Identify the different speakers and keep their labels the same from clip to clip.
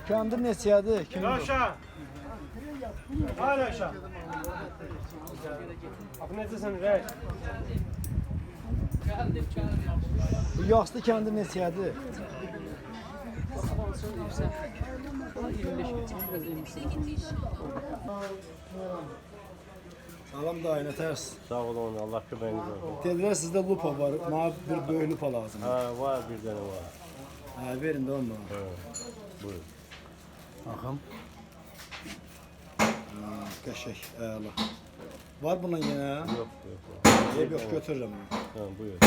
Speaker 1: Kandır neçədir?
Speaker 2: Aşağı. Hala aşağı. Abi necəsən rəy?
Speaker 1: Bu yaslı kandır neçədir?
Speaker 3: 25.
Speaker 1: Salam dayı, nə tərs?
Speaker 4: Sağ olun, Allah köməyiniz olsun.
Speaker 1: Dedilər sizdə lupa var, mənə bir böyük lupa lazım.
Speaker 4: Ha, var bir dənə var.
Speaker 1: Hə, verin də onunla.
Speaker 4: Buyurun.
Speaker 1: Baxım. Qəşək, əla. Var bundan yenə?
Speaker 4: Yok.
Speaker 1: Yox, götürürəm.
Speaker 4: Ha, buyur.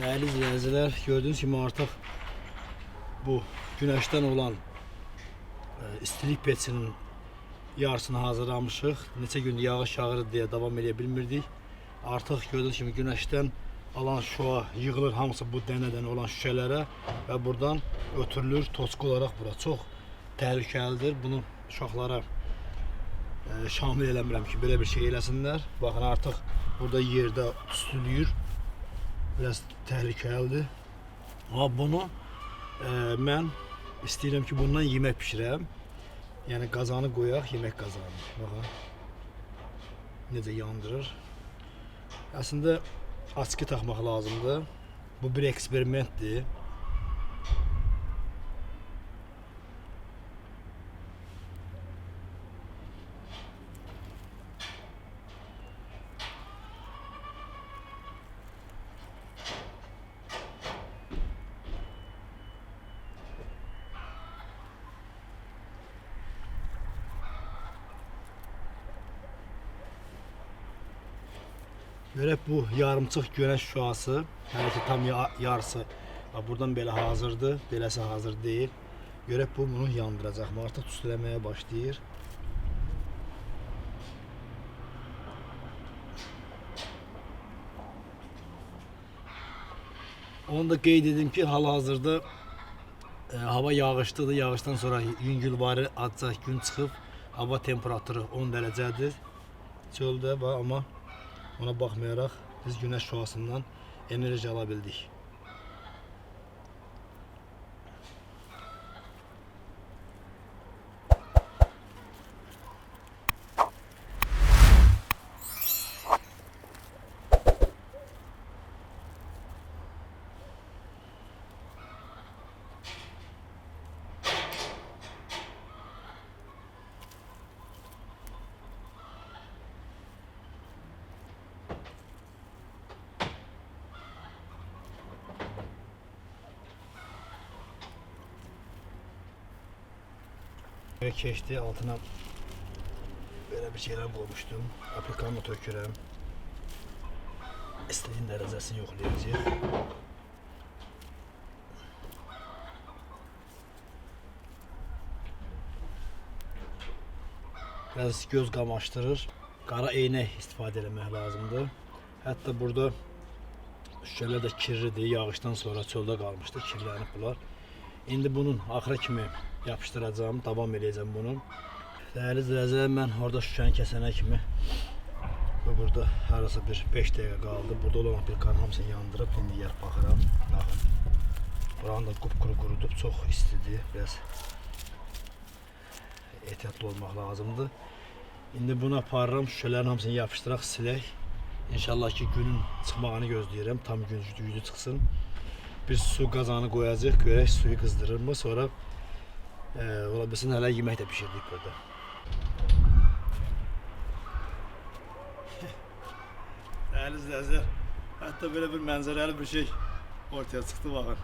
Speaker 1: Değerli izleyiciler, gördüğünüz gibi artık bu güneşten olan istilik peçinin yarısını hazırlamışıq. Neçə gündür yağış yağır diye davam edə bilmirdik. Artık gördüğünüz gibi güneşten alan şua yığılır hamısı bu dənədən olan şüşələrə və buradan ötürülür tosku olarak bura. Çox təhlükəlidir. Bunu uşaqlara şamil eləmirəm ki, belə bir şey eləsinlər. Baxın artık burada yerdə tüstülüyür. Biraz təhlükəlidir. Amma bunu mən istəyirəm ki, bundan yemək bişirəm. Yəni qazanı qoyaq, yemək qazanı. Baxın. Necə yandırır. Əslində açqı taxmaq lazımdır. Bu bir eksperimentdir. Görək bu yarımçıq güneş şüası, hələ ki tam yarısı buradan belə hazırdır, beləsi hazır deyil. Görək bu bunu yandıracaq mı? Artıq tüstüləməyə başlayır. Onu da qeyd edim ki, hal-hazırda hava yağışlıdır. Yağışdan sonra yüngülvari azca gün çıxıb, hava temperaturu 10 dərəcədir. Çöldə var, amma ona baxmayaraq biz güneş şüasından enerji ala bildik. Ve keçdi, altına belə bir şeyler qoymuşdum. Aplikanla tökürəm. İstediyin dərəcəsini yoxlayacaq. Biraz göz qamaşdırır. Qara eynək istifadə etmək lazımdır. Hətta burada şüşələr də kirlidir. Yağışdan sonra çöldə qalmışdı, kirlənib bunlar. İndi bunun axıra kimi yapışdıracağım, davam edəcəm bunu. Dəyərli izləyicilər, mən orada şüşəni kəsənə kimi burada harasa bir 5 dəqiqə qaldı. Burada olan aplikanın hamısını yandırıb, indi yer baxıram. Baxın. Buranı da qupquru qurudub, çox istidir. Biraz ehtiyatlı olmaq lazımdır. İndi bunu aparıram, şüşələrin hamısını yapışdıraq, silək. İnşallah ki günün çıxmağını gözləyirəm, tam gün yüzü çıxsın. Bir su qazanı qoyacaq, görək suyu qızdırır mı, sonra ola bilsin hələ yemək də pişirdik burada. Dəyərli izləyicilər, hətta belə bir mənzərəli bir şey ortaya çıxdı, baxın.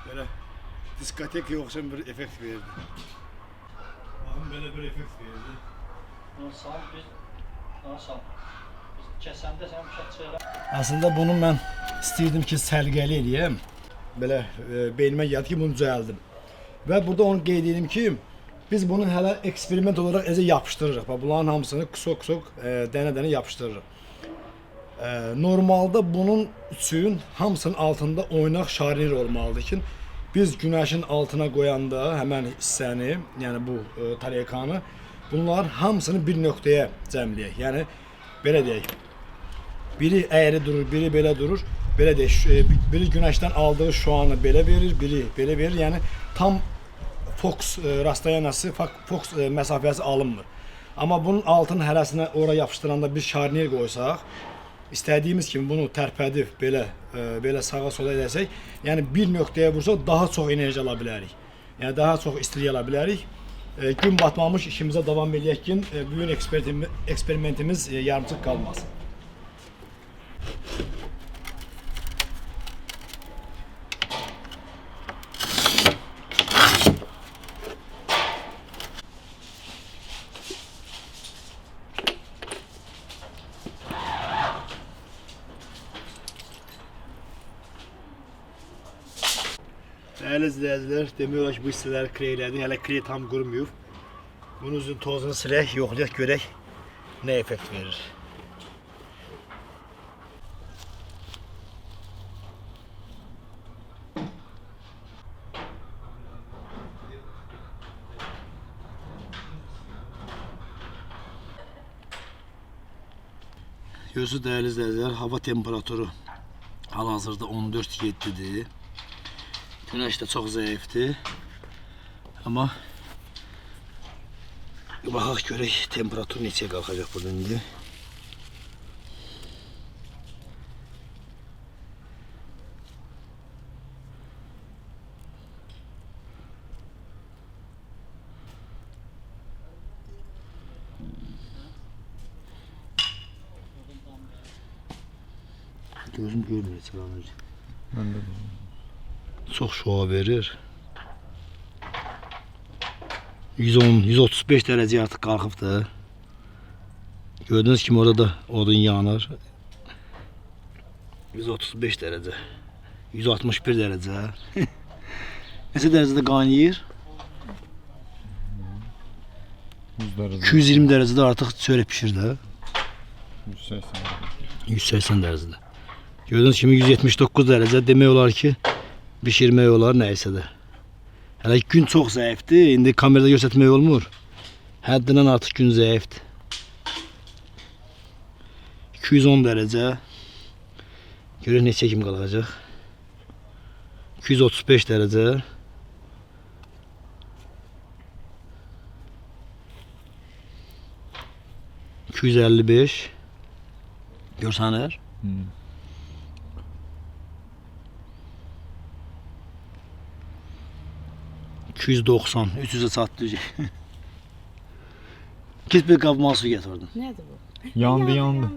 Speaker 1: Belə diskotekaya oxşayan bir effekt verdi. Baxın, belə bir effekt verdi. Əslində bunu mən istəyirdim ki, səliqəli eləyəm. Belə beynimə gəldi ki, bunu düzəldim. Və burada onu qeyd edim ki, biz bunu hələ eksperiment olaraq yapışdırırıq. Bunların hamısını kusok dənə-dənə yapışdırırıq. Normalda bunun üçün hamısının altında oynaq şarnir olmalıdır ki, biz günəşin altına qoyanda həmən hissəni, yəni bu tarekanı, bunlar hamısını bir nöqtəyə cəmləyək. Yəni belə deyək. Biri əyri durur, biri belə durur. Belə deyək, biri günəşdən aldığı şuanı belə verir, biri belə verir. Yəni tam fokus rastlayanası, fokus məsafəsi alınmır. Amma bunun altın hərəsinə ora yapışdıranda bir şarnir qoysaq, istədiyimiz kimi bunu tərpədib belə sağa sola edəsək, yəni bir nöqtəyə vursaq daha çox enerji ala bilərik. Yəni daha çox istilik ala bilərik. Gün batmamış işimizə davam edək ki, bu gün eksperimentimiz yarımçıq qalmasın. Dəyərli izləyicilər, demək olar ki, bu hissələri kreylədik. Hələ krey tam qurumuyub. Bunun üzün tozunu silək, yoxlayaq, görək nə effekt verir. Görürsünüz dəyərli izləyicilər, hava temperaturu hal-hazırda 14-7-dir. Güneş də çox zəifdir. Amma baxaq görək temperatur neçəyə qalxacaq burada indi. Gözüm görmür neçə qalır.
Speaker 3: Mən də
Speaker 1: Çox şoa verir. 110-135 dərəcə artıq qalxıb da. Gördüyünüz kimi orada da odun yanır. 135 dərəcə. 161 dərəcə. Neçə dərəcədə qaynayır?
Speaker 3: 100 dərəcə.
Speaker 1: 220 dərəcədə artıq çörək pişir də.
Speaker 3: 180.
Speaker 1: 180 dərəcədə. Gördüyünüz kimi 179 dərəcə demək olar ki, bişirmək olar nəysə də. Hələ gün çox zəifdir. İndi kamerada göstərmək olmur. Həddindən artıq gün zəifdir. 210 dərəcə. Görək neçə kimi qalacaq. 235 dərəcə. 255. Görsənir? 290, 300'e çatlayacaq. Git bir qabıma su gətirdin.
Speaker 5: Nədir bu?
Speaker 3: Yandı.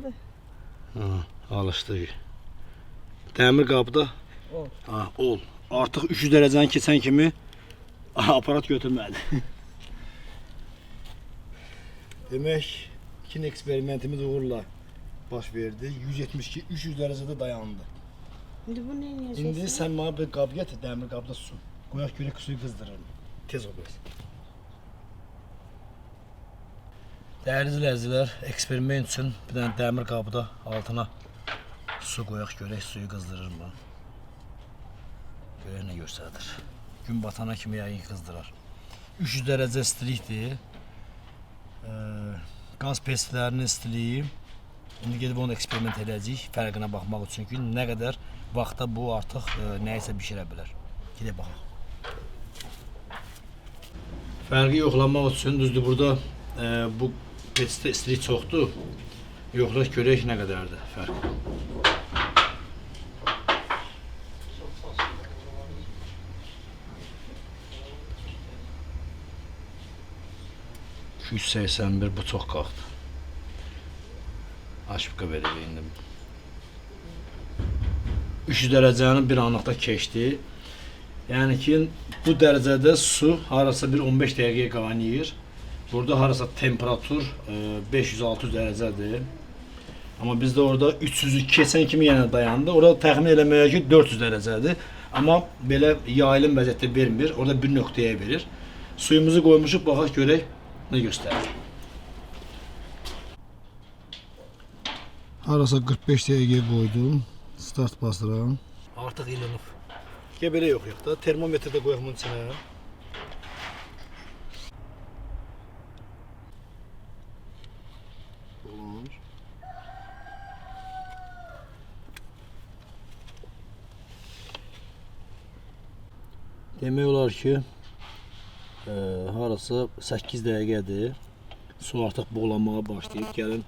Speaker 1: Ha, alışdı. Dəmir qabda
Speaker 5: Ol.
Speaker 1: ha, ol. Artıq 300 dərəcəni keçən kimi aparat götürmədi. Demək, ikinci eksperimentimiz uğurla baş verdi. 172-300 dərəcədə dayandı.
Speaker 5: İndi bu nə edəcəksən?
Speaker 1: İndi sən mənə bir qab gətir, dəmir qabda su. Qoyaq görək suyu qızdırırım. Tez ol biraz. Dəyərli izləyicilər, eksperiment üçün bir dənə dəmir qabda altına su qoyaq görək suyu qızdırır mı? Görək nə göstərir. Gün batana kimi yəqin qızdırar. 300 dərəcə istilikdir. Qaz peslərinin istiliyi. İndi gedib onu eksperiment edəcəyik, fərqinə baxmaq üçün ki, nə qədər vaxtda bu artıq nəyisə bişirə bilər. Gedək baxaq. Fərqi yoxlamaq üçün, düzdür, burada bu pesdə istilik çoxdur. Yoxlayaq görək nə qədərdir fərq. %181 bu çox qalxdı. Aşıqqa verək indi. 300 dərəcəni bir anlıqda keçdi. Yəni ki, bu dərəcədə su harasa bir 15 dəqiqəyə qaynayır. Burada harasa temperatur 500-600 dərəcədir. Amma bizdə orada 300'ü keçən kimi yenə dayandı. Orada təxmin eləməyə ki 400 dərəcədir. Amma belə yayılım vəziyyətdə vermir. Orada bir nöqtəyə verir. Suyumuzu qoymuşuq, baxaq görək nə göstərir. Harasa 45 dəqiqəyə qoydum. Start basıram. Artıq ilinib. Belə yox da. Termometr də qoyaq bunun içinə. Demək olar ki, harasa 8 dəqiqədir. Su artıq boğulanmağa başlayıb. Gəlin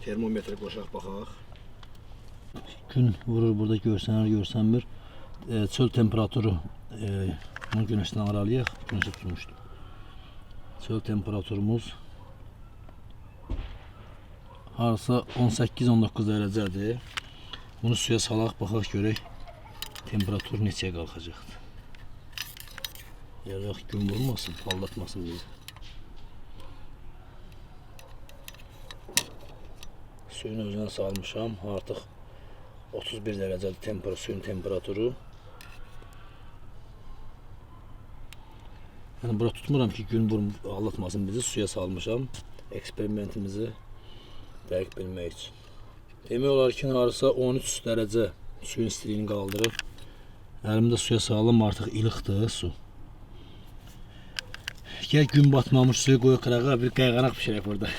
Speaker 1: termometre qoşaq baxaq. Gün vurur burada görsənmir. Çöl temperaturu bunu güneşdən aralayaq. Güneşə tutmuşdu. Çöl temperaturumuz harasa 18-19 dərəcədir. Bunu suya salaq baxaq görək temperatur neçəyə qalxacaqdır. Yaraq gün vurmasın, aldatmasın bizi. Suyun özünə salmışam. Artıq 31 dərəcədir suyun temperaturu. Yəni bura tutmuram ki, gün vurub aldatmasın bizi. Suya salmışam. Eksperimentimizi dəqiq bilmək üçün. Demək olar ki, harasa 13 dərəcə suyun istiliyini qaldırıb. Əlimdə suya salım, artıq ilıqdır su. Gəl gün batmamış suyu qoyaq qırağa, bir qayğanaq pişirək burada.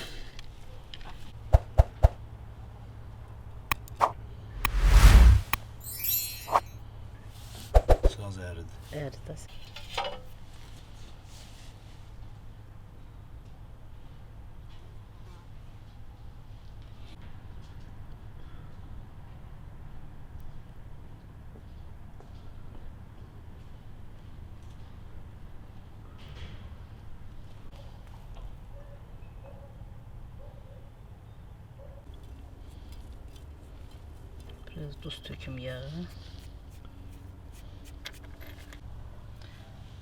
Speaker 1: Saz əridi.
Speaker 5: Əridi. Biraz duz töküm yağı.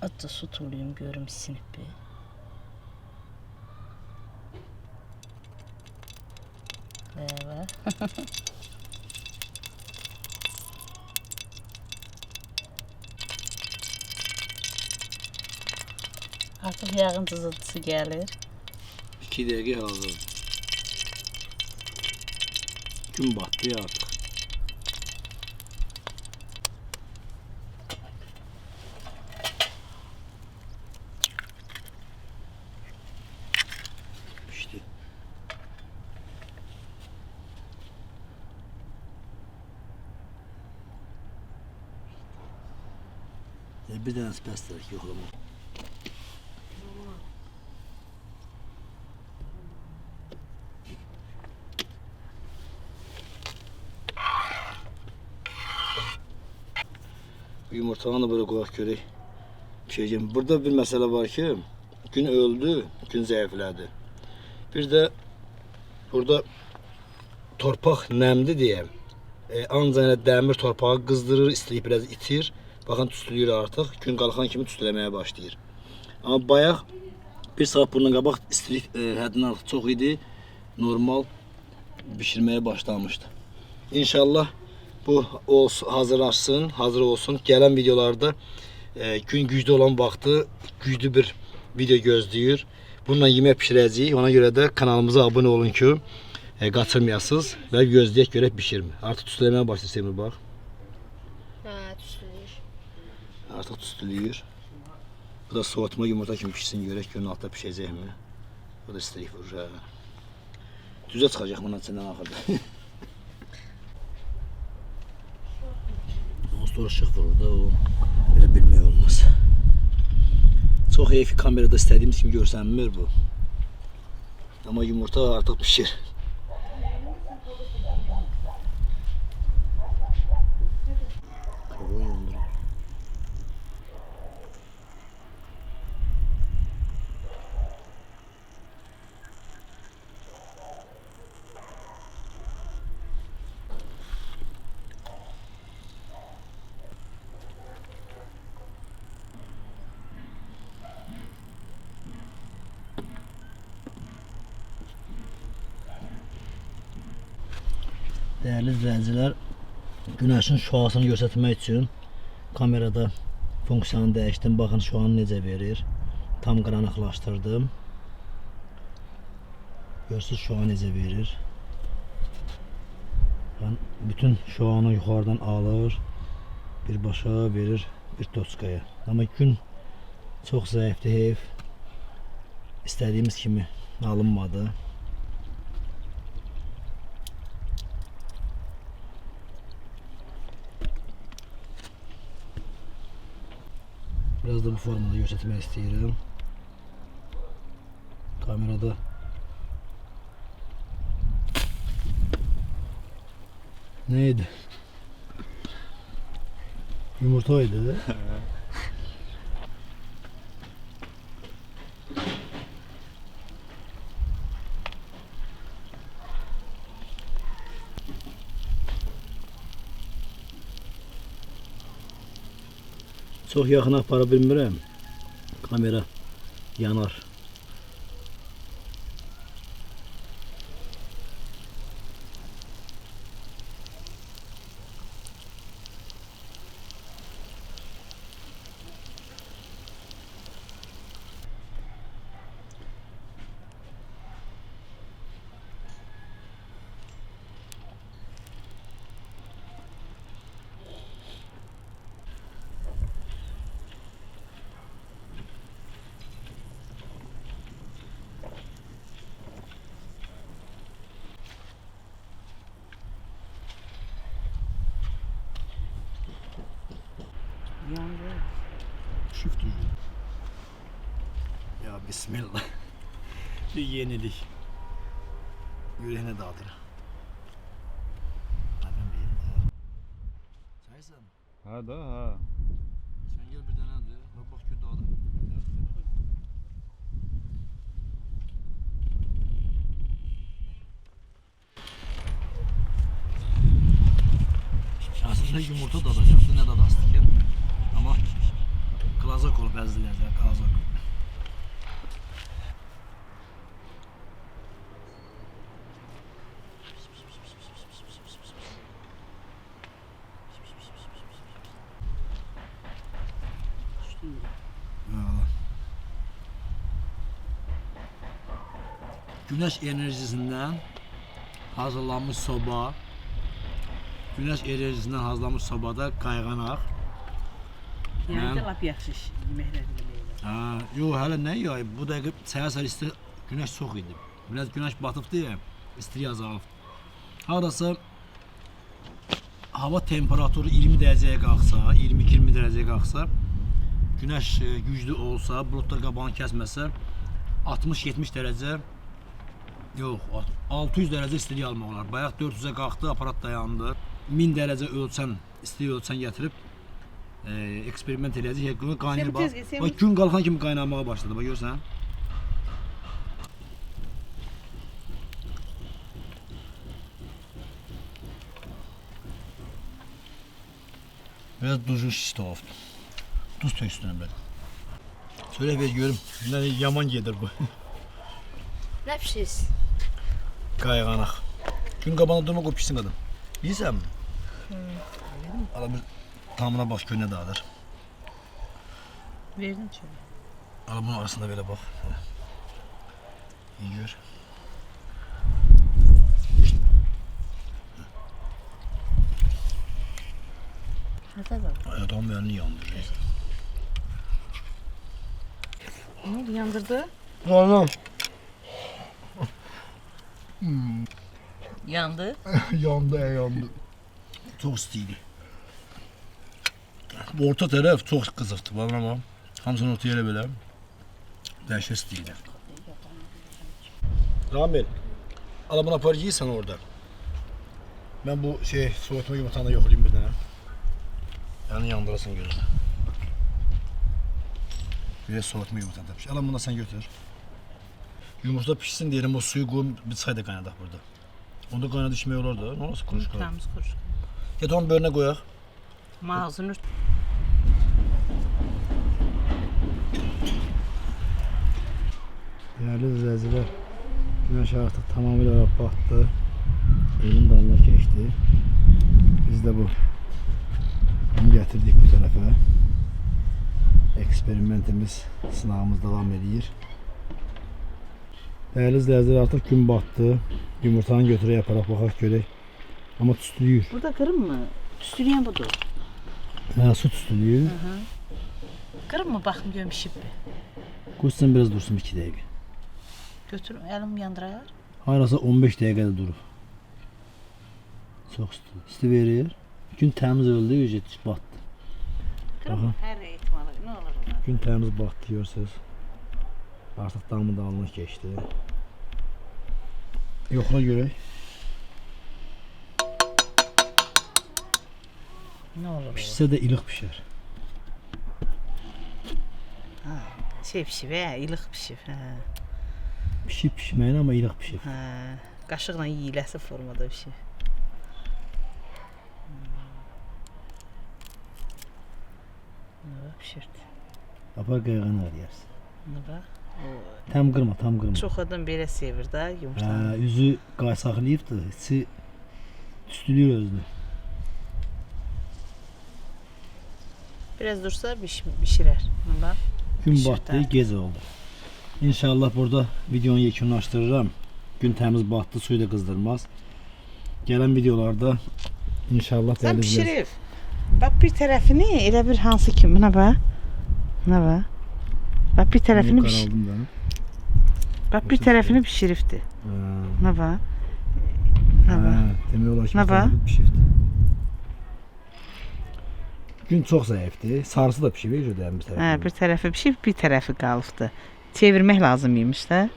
Speaker 5: Azca su tulayım görüm sinip bir. Evet. Artık yağın cızıltısı gelir.
Speaker 1: 2 dəqiqə hazır. Gün battı ya artıq. Pişdi. Bir dənə bəstərik yoxlama. Yumurtanı da böyle qoyaq görək. Pişəcəm. Burada bir məsələ var ki, gün öldü, gün zəiflədi. Bir də burada torpaq nəmli deyə, ancaq elə dəmir torpağı qızdırır, istəyib biraz itir. Baxın tüstülüyür artıq, gün qalxan kimi tüstüləməyə başlayır. Amma bayaq Bir saat bundan qabaq istilik həddindən artıq çox idi. Normal bişirməyə başlamışdı. İnşallah bu hazırlaşsın, hazır olsun. Gələn videolarda gün güclü olan vaxtı güclü bir video gözləyir. Bununla yemək pişirəcəyik. Ona görə də kanalımıza abunə olun ki, qaçırmayasınız və gözləyək görək bişirmir. Artıq tüstüləməyə başlayır Semir bax.
Speaker 6: Hə, tüstülür.
Speaker 1: Artıq tüstülüyür. Bu da soğutma yumurta kimi pişsin görək görün altda pişəcəkmi. Bu da istilik vurur. Hə. Düzə çıxacaq bundan içindən axırda. Sonra ışıq vurur da o belə bilmək olmaz. Çox heyfi kamerada istədiyimiz kimi görsənmir bu. Amma yumurta artıq pişir. Değerli izləyicilər, günəşin şüasını göstərmək üçün kamerada funksiyanı dəyişdim. Baxın şüanı necə verir. Tam qaranlıqlaşdırdım. Görürsünüz şüa necə verir. Bütün şüanı yuxarıdan alır, birbaşa verir bir toçkaya. Amma gün çox zəifdir, heyf. İstədiyimiz kimi alınmadı. Biraz da bu formada göstermek istiyorum. Kamerada neydi? Yumurtaydı. Çox yaxın apara bilmirəm. Kamera yanar. Shift tuşu. Ya bismillah. Bir yenilik. Yüreğine dağıtır. Saysan.
Speaker 3: Ha da ha.
Speaker 1: Sen gel bir tane hadi. Bak şu dağda. Aslında yumurta dadacaktı, ne dadastık ya. Ama klazak olup ezdiler ya, klazak. Güneş enerjisinden hazırlanmış soba. Güneş enerjisinden hazırlanmış sobada qayğanaq.
Speaker 7: Yəni də lap yaxşı yeməklər yeməyə.
Speaker 1: Ha, yox, hələ nə yay? Bu dəqiqə səhər isti günəş çox idi. Biraz günəş batıbdı ya, istilik azalıb. Hardasa hava temperaturu 20 dərəcəyə qalxsa, 22-20 dərəcəyə qalxsa, günəş güclü olsa, buludlar qabağını kəsməsə, 60-70 dərəcə yox, 600 dərəcə istilik almaq olar. Bayaq 400-ə qalxdı, aparat dayandı. 1000 dərəcə ölçən, istilik ölçən gətirib eksperiment eləyəcək. Qaynayır bax. Bax gün qalxan kimi qaynamaya başladı. Bax görsən. Biraz duzu şişti oldu. Tuz töksün belə. Söyle ver görüm. Ne yaman gelir bu.
Speaker 6: Ne pişiriz?
Speaker 1: Qayğanaq. Gün qabağına durma qoy pişsin qadın. Bilirsən mi? Ala bir tamına bax gör nə dadır.
Speaker 7: Verdin şöyle.
Speaker 1: Ala bunun arasında belə bax. İyi gör.
Speaker 5: Hadi bak.
Speaker 1: Adam elini yandırır.
Speaker 7: Ne oldu yandırdı?
Speaker 1: Anam.
Speaker 5: Yandı.
Speaker 1: yandı. Çox istiydi. Bu orta tərəf çox qızıqdı bana ama hamısını ortaya elə belə dəhşət istiydi. Ramil, ala bunu apar yiyirsən orada. Ben bu soğutma yumurtanı yoxlayayım bir dənə. Yani yandırasın gözünü. Biraz soğutma yumurta da pişir. Ala bunu da sen götür. Yumurta pişsin diyelim o suyu koyup bir çay da kaynadak burada. Onda kaynadı içmeye olur da. Ne olursa kuruş koyalım.
Speaker 7: Temiz kuruş.
Speaker 1: Ya da onu bölüne koyak.
Speaker 7: Mağazını
Speaker 1: Değerli izleyiciler, güneş artık tamamıyla battı. Evin dalına geçti. Biz de bunu getirdik bu tarafa. Eksperimentimiz, sınavımız devam ediyor. Değerli izleyiciler, artık gün battı. Yumurtanı götürə yaparaq baxaq görək. Amma tüstülüyür.
Speaker 7: burada kırım mı? Tüstüleyen budur.
Speaker 1: Ha, su tüstülüyür.
Speaker 7: Kırım mı bakım gömüşüp.
Speaker 1: Qoysun biraz dursun 2 dəqiqə.
Speaker 7: Götür elim yandırayar.
Speaker 1: Hayrasa 15 dəqiqədə durub. Çox isti. İsti verir. Gün təmiz öldü, yüzü batdı.
Speaker 7: Kırım mı? Her ihtimalle ne olur ona.
Speaker 1: Gün təmiz batdı, görürsünüz. Artıq damı dalına keçdi. Yoxla görək.
Speaker 7: Ne olur?
Speaker 1: Pişsə də ilıq pişər.
Speaker 7: Şey pişip ilik pişip.
Speaker 1: Pişib pişməyin amma ilıq pişib.
Speaker 7: Kaşıkla yiyiləsi formada pişip. Ne pişirdi?
Speaker 1: Apar qayğanı arayarsan.
Speaker 7: Ne bak?
Speaker 1: Tam qırma, tam qırma.
Speaker 7: Çok adam belə sevir də
Speaker 1: Hə,
Speaker 7: yumurtanı.
Speaker 1: üzü qaysaqlayıbdı, içi tüstülüyür özünü.
Speaker 7: Biraz dursa pişirer. Ne bak?
Speaker 1: Gün
Speaker 7: Pişir
Speaker 1: batdı,
Speaker 7: də.
Speaker 1: gecə oldu. İnşallah burada videonu yekunlaşdırıram. Gün təmiz batdı, suyu da qızdırmaz. Gələn videolarda inşallah
Speaker 7: Sen
Speaker 1: dəyərli izləyicilər-
Speaker 7: pişirib. Bak bir tərəfini elə bir hansı ki, buna bak. Buna bak. Bak bir tərəfini
Speaker 1: Yukarı
Speaker 7: piş.
Speaker 1: aldım ben.
Speaker 7: Bak bir tərəfini pişiribdi.
Speaker 1: Ha,
Speaker 7: Buna bak. Buna bak.
Speaker 1: ha, demək olar ki,
Speaker 7: Nə
Speaker 1: bir
Speaker 7: var?
Speaker 1: tərəfi pişibdi. Gün çox zəifdir. Sarısı da pişib, deyəm bir tərəfi.
Speaker 7: Hə, bir tərəfi pişib, bir tərəfi qalıbdı. Çevirmək lazım imiş də.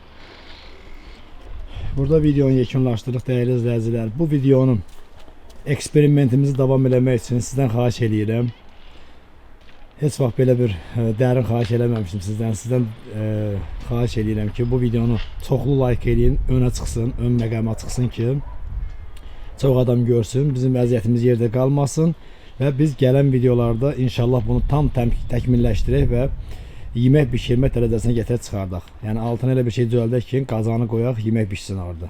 Speaker 1: Burada videonu yekunlaşdırıq dəyərli izləyicilər. Bu videonun eksperimentimizi davam eləmək üçün sizdən xahiş eləyirəm. Heç vaxt belə bir dərin xahiş eləməmişdim sizdən. Sizdən xahiş eləyirəm ki, bu videonu çoxlu like eləyin, önə çıxsın, ön məqama çıxsın ki, çox adam görsün, bizim vəziyyətimiz yerdə qalmasın və biz gələn videolarda inşallah bunu tam təkmilləşdirək və yemək bişirmə dərəcəsinə gətirib çıxardaq. Yəni altına elə bir şey düzəldək ki, qazanı qoyaq, yemək bişsin orada.